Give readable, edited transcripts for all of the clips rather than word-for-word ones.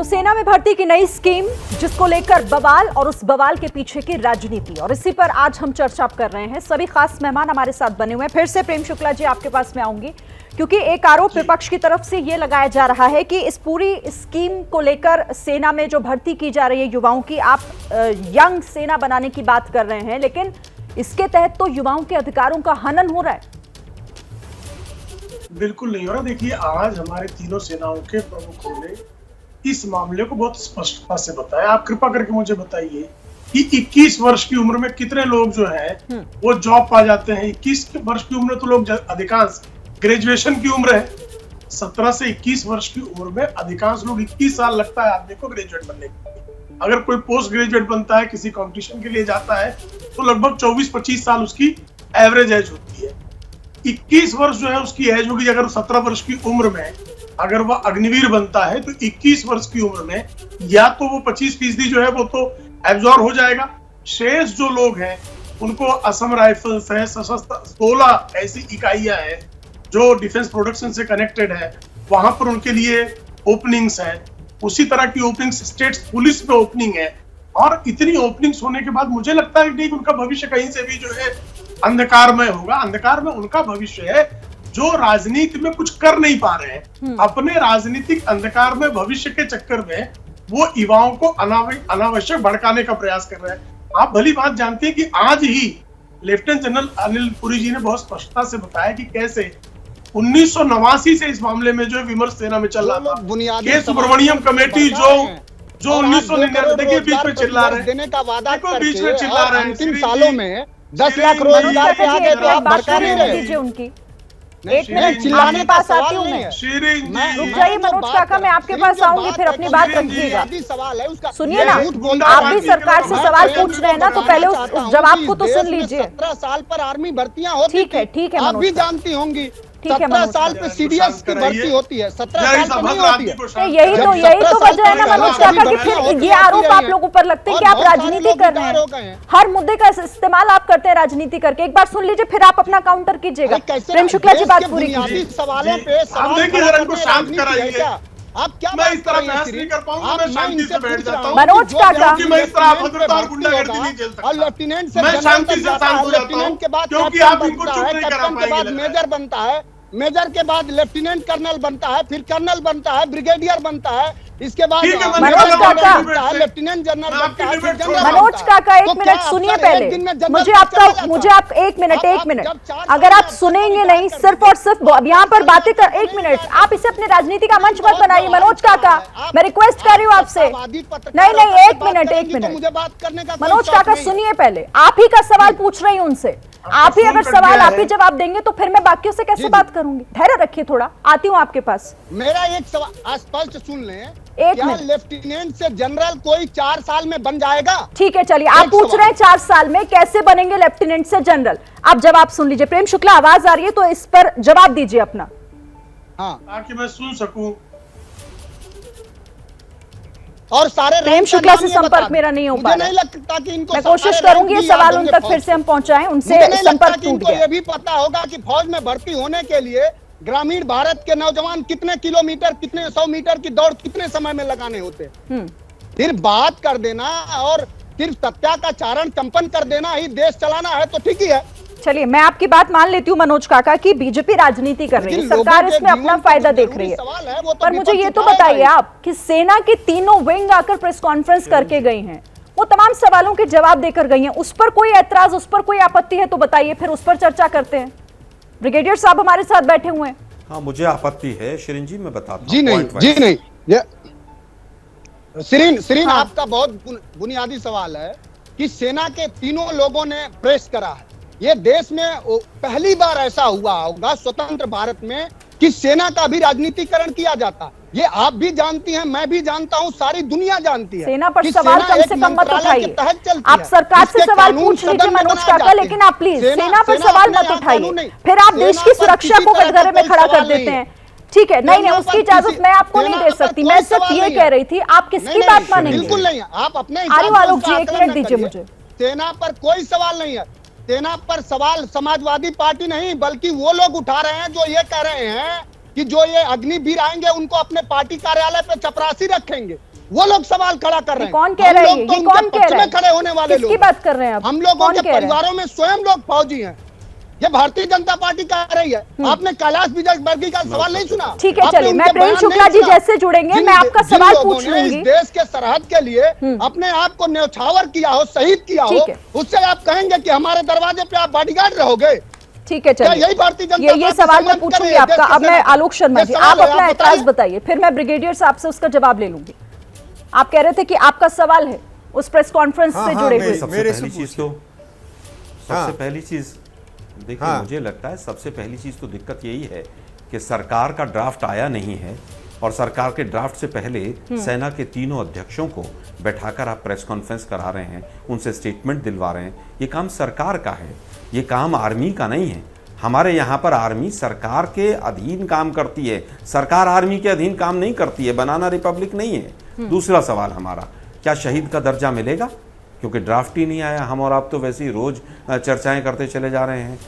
तो सेना में भर्ती की नई स्कीम जिसको लेकर बवाल और उस बवाल के पीछे की राजनीति, और इसी पर आज हम चर्चा कर रहे हैं। सभी खास मेहमान हमारे साथ बने हुए हैं। फिर से प्रेम शुक्ला जी आपके पास में आऊंगी, क्योंकि एक आरोप विपक्ष की तरफ से यह लगाया जा रहा है कि इस पूरी स्कीम को लेकर सेना में जो भर्ती की जा रही है युवाओं की, आप यंग सेना बनाने की बात कर रहे हैं, लेकिन इसके तहत तो युवाओं के अधिकारों का हनन हो रहा है। बिल्कुल नहीं हो रहा। देखिए, आज हमारे तीनों सेनाओं के प्रमुखों ने इस मामले को बहुत स्पष्टता से बताया। आप कृपा करके मुझे बताइए कि 21 वर्ष की उम्र में कितने लोग जो है वो जॉब पा जाते हैं। 21 वर्ष की उम्र तो लोग अधिकांश ग्रेजुएशन की उम्र है। 17 से 21 वर्ष की उम्र में अधिकांश लोग 21 साल लगता है आप देखो ग्रेजुएट बनने के। अगर कोई पोस्ट ग्रेजुएट बनता है, किसी कंपटीशन के लिए जाता है, तो लगभग 24-25 साल उसकी एवरेज एज होती है। 21 वर्ष जो है उसकी एज होगी। अगर 17 वर्ष की उम्र में अगर वह अग्निवीर बनता है तो 21 वर्ष की उम्र में या तो वो 25% जो है वो तो एब्जॉर्ब हो जाएगा। शेष जो लोग हैं उनको असम राइफल्स है, सशस्त्र 16 ऐसी इकाइयां हैं जो डिफेंस प्रोडक्शन से कनेक्टेड है, वहां पर उनके लिए ओपनिंग्स है। उसी तरह की ओपनिंग्स स्टेट पुलिस में ओपनिंग है। और इतनी ओपनिंग्स होने के बाद मुझे लगता है कि उनका भविष्य कहीं से भी जो है अंधकार में होगा। अंधकार में उनका भविष्य है जो राजनीति में कुछ कर नहीं पा रहे हैं। अपने राजनीतिक अंधकार में भविष्य के चक्कर में वो युवाओं को अनावश्यक भड़काने का प्रयास कर रहे हैं। आप भली बात जानते हैं कि आज ही लेफ्टिनेंट जनरल अनिल पुरी जी ने बहुत स्पष्टता से बताया कि कैसे 1989 से इस मामले में जो विमर्श सेना में चल रहा था। के सुब्रमण्यम कमेटी जो 1999 देखिए बीच में चिल्ला रहे हैं, देने का वादा बीच में चिल्ला रहे हैं। अंतिम सालों में 10 लाख रोजगार के आगे तो आप भड़का नहीं रहे। उनकी एक मिनट चिल्लाने पास आती हूँ मैं। रुक जाइए मनोज काका, मैं आपके पास आऊंगी, फिर अपनी बात रखिएगा। सुनिए ना, आप भी सरकार से सवाल पूछ रहे हैं ना, तो पहले उस जवाब को तो सुन लीजिए। 17 साल पर आर्मी भर्तियां होती ठीक है, ठीक है, आप भी जानती होंगी। 17 साल पे सीडीएस की भर्ती होती है, 17 साल पे नहीं होती है। यही तो वजह है ना मनोज काका कि फिर ये आरोप आप लोगों पर लगते हैं कि आप राजनीति कर रहे हैं। हर मुद्दे का इस्तेमाल आप करते हैं राजनीति करके। एक बार सुन लीजिए, फिर आप अपना काउंटर कीजिएगा। प्रेम शुक्ला जी बात पूरी कीजिए। सवालों पे शांत कराइए। आप क्या मैं इस तरह बहस नहीं कर पाऊंगा। मैं शांति से बैठ जाता हूं। मनोज काका, मैं इस तरह अभद्रता और गुंडागर्दी नहीं झेल सकता। और लेफ्टिनेंट से मैं शांति से शांत हो जाता हूं, के बाद क्योंकि आप इनको चुप नहीं करा कैप्टन के बाद पाएंगे। मेजर बनता है, मेजर के बाद लेफ्टिनेंट कर्नल बनता है, फिर कर्नल बनता है, ब्रिगेडियर बनता है, इसके बाद मनोज काका, लेफ्टिनेंट जनरल बनता है, फिर जनरल। मनोज काका एक मिनट सुनिए पहले। मुझे आप एक मिनट अगर आप सुनेंगे नहीं, सिर्फ और सिर्फ यहाँ पर बातें कर, एक मिनट आप इसे अपने राजनीति का मंच मत बनाइए। मनोज काका, मैं रिक्वेस्ट कर रही हूँ आपसे। नहीं, एक मिनट मुझे बात करने का मनोज काका सुनिए पहले। आप ही का सवाल पूछ रही हूँ उनसे। आप ही अगर सवाल आप ही जवाब देंगे तो फिर मैं बाकियों से कैसे बात करूंगी। धैर्य रखिए थोड़ा, आती हूँ आपके पास। मेरा एक सवाल स्पष्ट सुन लें। एक क्या लेफ्टिनेंट से जनरल कोई 4 साल में बन जाएगा? ठीक है, चलिए आप पूछ रहे हैं 4 साल में कैसे बनेंगे लेफ्टिनेंट से जनरल। आप जवाब सुन लीजिए। प्रेम शुक्ला आवाज आ रही है तो इस पर जवाब दीजिए अपना। हाँ, ताकि मैं सुन सकूं। और सारे प्रेम शुक्ला से संपर्क मेरा नहीं हो पा रहा। नहीं लगता कि इनको मैं कोशिश करूंगी ये सवाल उन तक फिर से हम पहुंचाएं। उनसे संपर्क टूट गया। ये भी पता होगा कि फौज में भर्ती होने के लिए ग्रामीण भारत के नौजवान कितने किलोमीटर, कितने 100 मीटर की दौड़ कितने समय में लगाने होते। फिर बात कर देना और फिर सत्याचारण संपन्न कर देना ही देश चलाना है तो ठीक ही है। चलिए, मैं आपकी बात मान लेती हूँ मनोज काका की बीजेपी राजनीति कर रही है, सरकार इसमें अपना फायदा देख रही है। पर मुझे ये तो बताइए आप कि सेना की तीनों विंग आकर प्रेस कॉन्फ्रेंस करके गई हैं, वो तमाम सवालों के जवाब देकर गई हैं। उस पर कोई ऐतराज, उस पर कोई आपत्ति है तो बताइए, फिर उस पर चर्चा करते हैं। ब्रिगेडियर साहब हमारे साथ बैठे हुए हैं। हाँ, मुझे आपत्ति है शिरीन जी, मैं बताता हूं। जी नहीं, ये शिरीन आपका बहुत बुनियादी सवाल है कि सेना के तीनों लोगों ने प्रेस करा है। ये देश में पहली बार ऐसा हुआ होगा स्वतंत्र भारत में कि सेना का भी राजनीतिकरण किया जाता। ये आप भी जानती हैं, मैं भी जानता हूं, सारी दुनिया जानती है। सेना पर सवाल कम से कम मत उठाइए। आप सरकार से सवाल पूछ लीजिए मनोज काका, लेकिन आप प्लीज सेना पर सवाल मत उठाइए। फिर आप देश की सुरक्षा को कटघरे में खड़ा कर देते हैं। ठीक है, नहीं, उसकी इजाजत मैं आपको नहीं दे सकती। मैं सिर्फ ये कह रही थी, आप किसकी बात मानेंगे? बिल्कुल नहीं, आप अपने आलोक जी एक मिनट दीजिए मुझे। सेना पर कोई सवाल नहीं है। सेना पर सवाल समाजवादी पार्टी नहीं बल्कि वो लोग उठा रहे हैं जो ये कह रहे हैं कि जो ये अग्निवीर आएंगे उनको अपने पार्टी कार्यालय पे चपरासी रखेंगे। वो लोग सवाल खड़ा कर रहे हैं। कौन कह रहा है? ये तो कौन कह रहा है? खड़े होने वाले किसकी लोग बात कर रहे हैं आप? हम लोगों कौन के कह रहा है? परिवारों में स्वयं लोग फौजी हैं। ये भारतीय जनता पार्टी कह रही है। आपने कैलाश विजयवर्गीय का सवाल नहीं सुना? ठीक है, आपने चलिए, मैं उनके प्रेम बयान शुक्ला नहीं जी सुना? जैसे जुड़ेंगे, जिन- मैं आपका जिन सवाल लोगों पूछ ने लूंगी। इस देश के सरहद के लिए अपने आप को न्यौछावर किया हो, शहीद किया हो, ठीक है। उससे आप कहेंगे कि हमारे दरवाजे पे आप बॉडीगार्ड रहोगे? ठीक है, चलिए, यही भारतीय जनता ये पार्टी सवाल मैं सम्मान पूछूंगी करे आपका। देश अब के मैं सेना। आलोक शर्मा ये जी, सवाल आप है, अपना आप एतराज बताइए। बताइए, फिर मैं ब्रिगेडियर साहब से उसका जवाब ले लूंगी। आप कह रहे थे कि आपका सवाल है उस प्रेस कॉन्फ्रेंस से जुड़े हुए। सबसे पहली चीज देखिए, हाँ। मुझे लगता है सबसे पहली चीज तो दिक्कत यही है कि सरकार का ड्राफ्ट आया नहीं है, और सरकार के ड्राफ्ट से पहले सेना के तीनों अध्यक्षों को बैठाकर आप प्रेस कॉन्फ्रेंस करा रहे हैं, उनसे स्टेटमेंट दिलवा रहे हैं। ये काम सरकार का है, ये काम आर्मी का नहीं है। हमारे यहाँ पर आर्मी सरकार के अधीन काम करती है, सरकार आर्मी के अधीन काम नहीं करती है, बनाना रिपब्लिक नहीं है। दूसरा सवाल हमारा, क्या शहीद का दर्जा मिलेगा? क्योंकि ड्राफ्ट ही नहीं आया। हम और आप तो वैसे ही रोज चर्चाएं करते चले जा रहे हैं।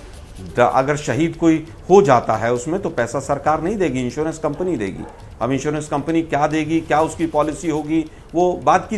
अगर शहीद कोई हो जाता है उसमें तो पैसा सरकार नहीं देगी, इंश्योरेंस कंपनी देगी। अब इंश्योरेंस कंपनी क्या देगी, क्या उसकी पॉलिसी होगी, वो बाद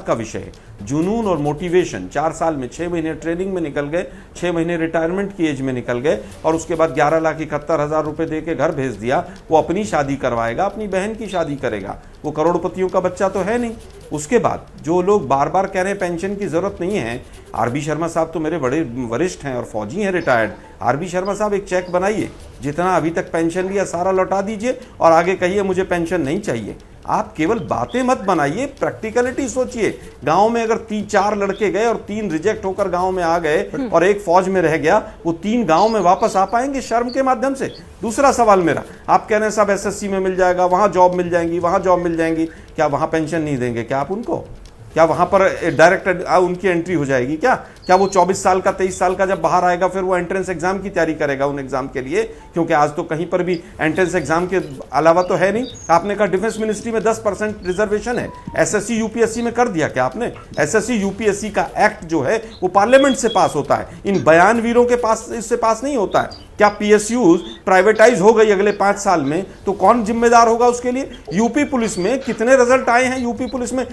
का विषय है। जुनून और मोटिवेशन, 4 साल में 6 महीने ट्रेनिंग में निकल गए, 6 महीने रिटायरमेंट की एज में निकल गए, और उसके बाद 11,71,000 रुपए दे के घर भेज दिया। वो अपनी शादी करवाएगा, अपनी बहन की शादी करेगा, वो करोड़पतियों का बच्चा तो है नहीं। उसके बाद जो लोग बार बार कह रहे हैं पेंशन की जरूरत नहीं है, आरबी शर्मा साहब तो मेरे बड़े वरिष्ठ हैं और फौजी हैं, रिटायर्ड। आरबी शर्मा साहब एक चेक बनाइए, जितना अभी तक पेंशन लिया सारा लौटा दीजिए, और आगे कहिए मुझे पेंशन नहीं चाहिए। आप केवल बातें मत बनाइए, प्रैक्टिकलिटी सोचिए। गांव में अगर 3-4 लड़के गए और 3 रिजेक्ट होकर गांव में आ गए और एक फौज में रह गया, वो 3 गांव में वापस आ पाएंगे शर्म के माध्यम से? दूसरा सवाल मेरा, आप कह रहे हैं सब एसएससी में मिल जाएगा, वहां जॉब मिल जाएंगी, वहां जॉब मिल जाएंगी, क्या वहां पेंशन नहीं देंगे क्या आप उनको? क्या वहां पर डायरेक्ट उनकी एंट्री हो जाएगी क्या वो 24 साल का 23 साल का जब बाहर आएगा फिर वो एंट्रेंस एग्जाम की तैयारी करेगा उन एग्जाम के लिए? क्योंकि आज तो कहीं पर भी एंट्रेंस एग्जाम के अलावा तो है नहीं। आपने कहा डिफेंस मिनिस्ट्री में 10% रिजर्वेशन है, एसएससी यूपीएससी में कर दिया क्या आपने? एसएससी यूपीएससी का एक्ट जो है वो पार्लियामेंट से पास होता है, इन बयान वीरों के पास इससे पास नहीं होता है। क्या पीएसयू प्राइवेटाइज हो गई अगले 5 साल में तो कौन जिम्मेदार होगा उसके लिए? यूपी पुलिस में कितने रिजल्ट आए हैं? यूपी पुलिस में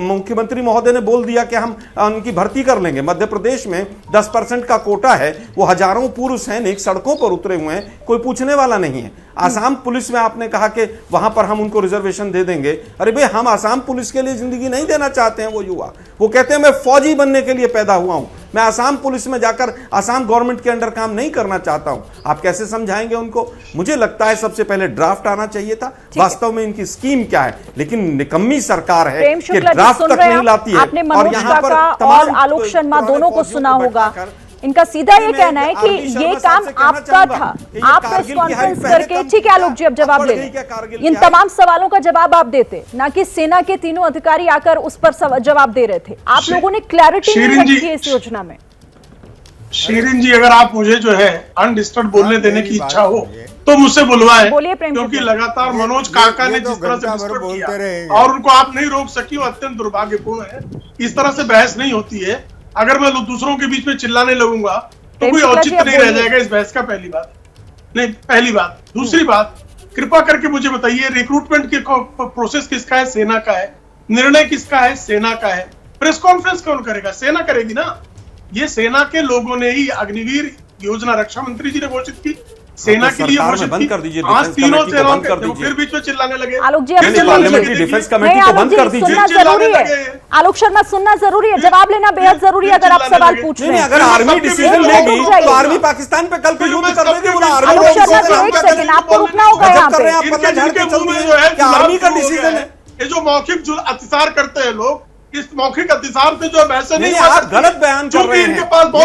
मुख्यमंत्री महोदय ने बोल दिया कि हम उनकी भर्ती कर लेंगे। मध्य प्रदेश में 10% का कोटा है, वो हजारों पूर्व सैनिक सड़कों पर उतरे हुए हैं, कोई पूछने वाला नहीं है। आसाम पुलिस में आपने कहा कि वहां पर हम उनको रिजर्वेशन दे देंगे। अरे भाई, हम आसाम पुलिस के लिए जिंदगी नहीं देना चाहते हैं। वो युवा वो कहते हैं मैं फौजी बनने के लिए पैदा हुआ हूं, मैं आसाम पुलिस में जाकर आसाम गवर्नमेंट के अंडर काम नहीं करना चाहता हूं। आप कैसे समझाएंगे उनको? मुझे लगता है सबसे पहले ड्राफ्ट आना चाहिए था। वास्तव में इनकी स्कीम क्या है, लेकिन निकम्मी सरकार है कि ड्राफ्ट तक नहीं लाती है। आपने मनोज काका और आलोक शर्मा दोनों को सुना होगा, इनका सीधा ये कहना है कि ये काम आपका था। आप प्रेस कॉन्फ्रेंस करके, ठीक है आलोक जी अब जवाब ले लें, इन तमाम सवालों का जवाब आप देते, ना कि सेना के तीनों अधिकारी आकर उस पर जवाब दे रहे थे। आप लोगों ने क्लैरिटी नहीं रखी है इस योजना में। शीरिन जी, अगर आप मुझे जो है अनडिस्टर्ब बोलने देने की इच्छा हो तो मुझसे बुलवाएं, बोलिए प्रेम, क्योंकि लगातार मनोज काका ने जिस तरह से डिस्टर्ब किया और उनको आप नहीं रोक सकी, वो अत्यंत दुर्भाग्यपूर्ण है। इस तरह से बहस नहीं होती है। अगर मैं दूसरों के बीच में चिल्लाने लगूंगा तो कोई औचित्य नहीं रह जाएगा इस बहस का। पहली बात। दूसरी बात, कृपा करके मुझे बताइए, रिक्रूटमेंट के प्रोसेस किसका है? सेना का है। निर्णय किसका है? सेना का है। प्रेस कॉन्फ्रेंस कौन करेगा? सेना करेगी ना। ये सेना के लोगों ने ही अग्निवीर योजना रक्षा मंत्री जी ने घोषित की, सेना के लिए घोषित बंद कर दीजिए, आज तीनों सेनाओं कर के फिर बीच में चिल्लाने लगे। आलोक जी डिफेंस कमेटी को बंद कर दीजिए। सुनना जरूरी है आलोक शर्मा, सुनना जरूरी है, जवाब लेना बेहद जरूरी है। अगर आप सवाल पूछ रहे हैं, अगर आर्मी डिसीजन लेगी तो आर्मी पाकिस्तान पे कल को युद्ध कर देगी। आलोक शर्मा जी एक सेकंड, आपको रुकना होगा यहाँ पे। आर्मी का डिसीजन है। ये जो मौखिक अतिसार करते हैं लोग, इस मौखिक अतिसार पे जो बहस नहीं, आप गलत बयान कर रहे हैं। ये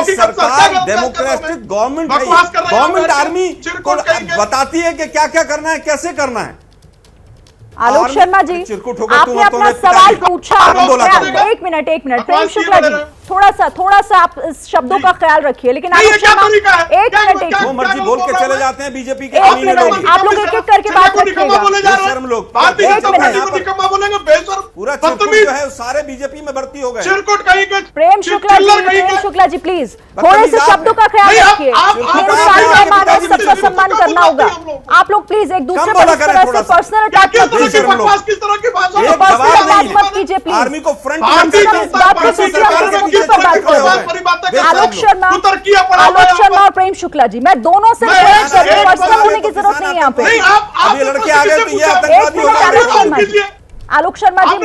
सरकार डेमोक्रेटिक गवर्नमेंट है, गवर्नमेंट आर्मी को बताती है कि क्या क्या करना है, कैसे करना है। आलोक शर्मा जी, आपने अपना सवाल पूछा। एक मिनट प्रेम शुक्ला जी, थोड़ा सा आप शब्दों का ख्याल रखिए। लेकिन आलोक शर्मा, एक मिनट, वो मर्जी बोल के चले जाते हैं बीजेपी के। एक मिनट, आप लोग एक एक करके बात रखिएगा। शर्म लोग, एक मिनट, पूरा चिरकुट जो है सारे बीजेपी में भर्ती हो गए। चिरकुट कहीं का प्रेम शुक्ला जी प्लीज थोड़े से शब्दों का ख्याल रखिए। सबका सम्मान करना होगा। आप लोग प्लीज एक दूसरे पर इस तरह से पर्सनल अटैक मत कीजिए प्लीज। आर्मी को फ्रंट आलोक शर्मा और प्रेम शुक्ला जी, मैं दोनों से पर्सनल होने की जरूरत नहीं है यहाँ पे। अब ये लड़के आ गए तो ये आतंकवादी हो गए। आलोक शर्मा जी,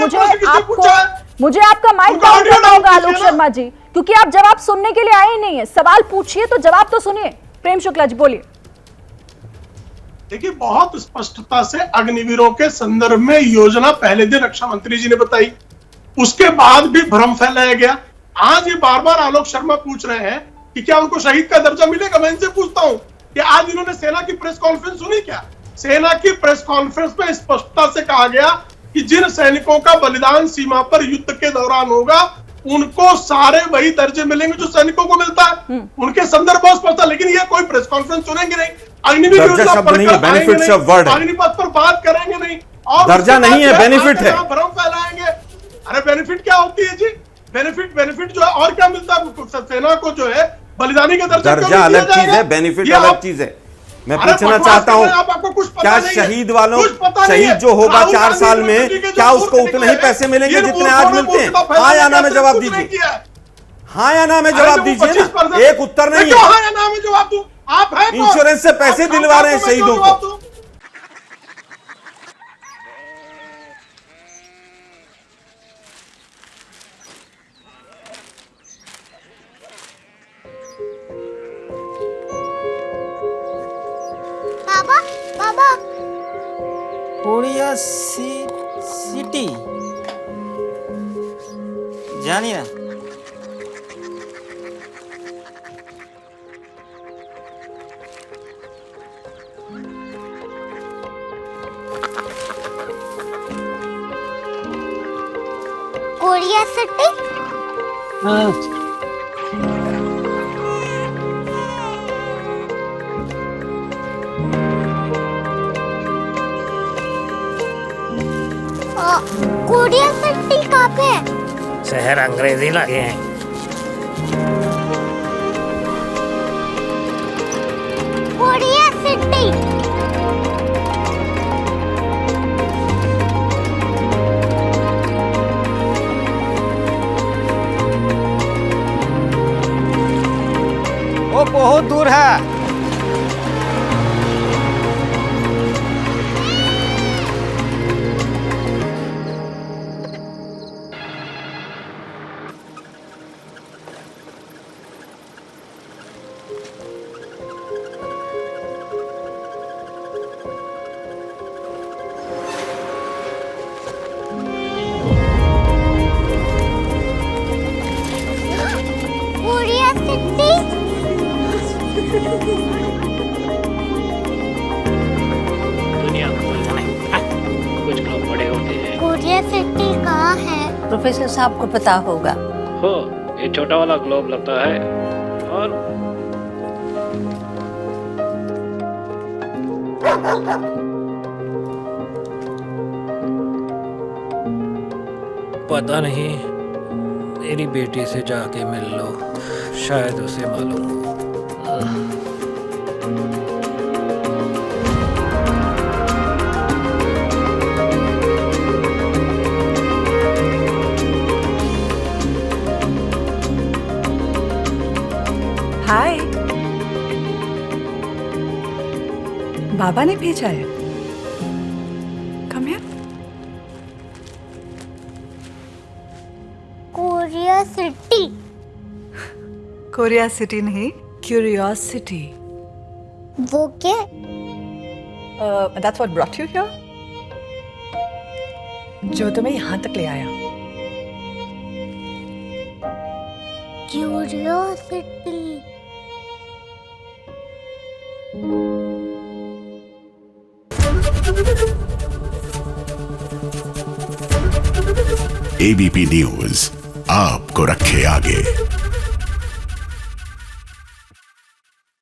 मुझे आपका माइक डाउन करना होगा आलोक शर्मा जी, क्योंकि आप जवाब सुनने के लिए आए ही नहीं है। सवाल पूछिए तो जवाब तो सुनिए। प्रेम शुक्ला जी बोलिए। देखिए, बहुत स्पष्टता से अग्निवीरों के संदर्भ में योजना पहले दिन रक्षा मंत्री जी ने बताई, उसके बाद भी भ्रम फैलाया गया। आज ये बार बार आलोक शर्मा पूछ रहे हैं कि क्या उनको शहीद का दर्जा मिलेगा। मैं इनसे पूछता हूं कि आज इन्होंने सेना की प्रेस कॉन्फ्रेंस सुनी क्या? सेना की प्रेस कॉन्फ्रेंस में स्पष्टता से कहा गया कि जिन सैनिकों का बलिदान सीमा पर युद्ध के दौरान होगा उनको सारे वही दर्जे मिलेंगे जो सैनिकों को मिलता है। उनके संदर्भ बहुत स्पष्ट है, लेकिन ये कोई प्रेस कॉन्फ्रेंस सुनेंगे नहीं, अग्निवीर योजना अग्निपथ पर बात करेंगे नहीं, और दर्जा नहीं है, बेनिफिट है। भ्रम फैलाएंगे। अरे बेनिफिट क्या होती है जी? बेनिफिट जो है और क्या मिलता है सेना को, जो है बलिदानी का दर्जा अलग चीज है, बेनिफिट अलग चीज है। मैं पूछना चाहता हूं, क्या शहीद वालों, शहीद जो होगा 4 साल में, क्या उसको उतने ही पैसे मिलेंगे जितने आज मिलते हैं? हाँ या ना में जवाब दीजिए। हाँ या ना में जवाब दीजिए ना, एक उत्तर नहीं है। हाँ या ना में जवाब दूं? आप हैं इंश्योरेंस से पैसे दिलवा रहे हैं शहीदों को। बाबा कोरिया सिटी जानिए ना। Korea city? हाँ। कोरिया सिटी कहाँ पे है? शहर अंग्रेजी लगे हैं। Korea city. वो बहुत दूर है। दुनिया कुछ लोग बड़े होते हैं। कोरिया सिटी कहाँ है? प्रोफेसर साहब को पता होगा। हो, ये छोटा वाला ग्लोब लगता है और पता नहीं, मेरी बेटी से जाके मिल लो, शायद उसे मालूम हो। हाय, बाबा ने भेजा है। Come here. Korea city. Korea city नहीं, क्यूरियोसिटी। वो क्या? That's what brought you here? जो तुम्हें यहाँ तक ले आया। क्यूरियोसिटी। एबीपी न्यूज आपको रखे आगे।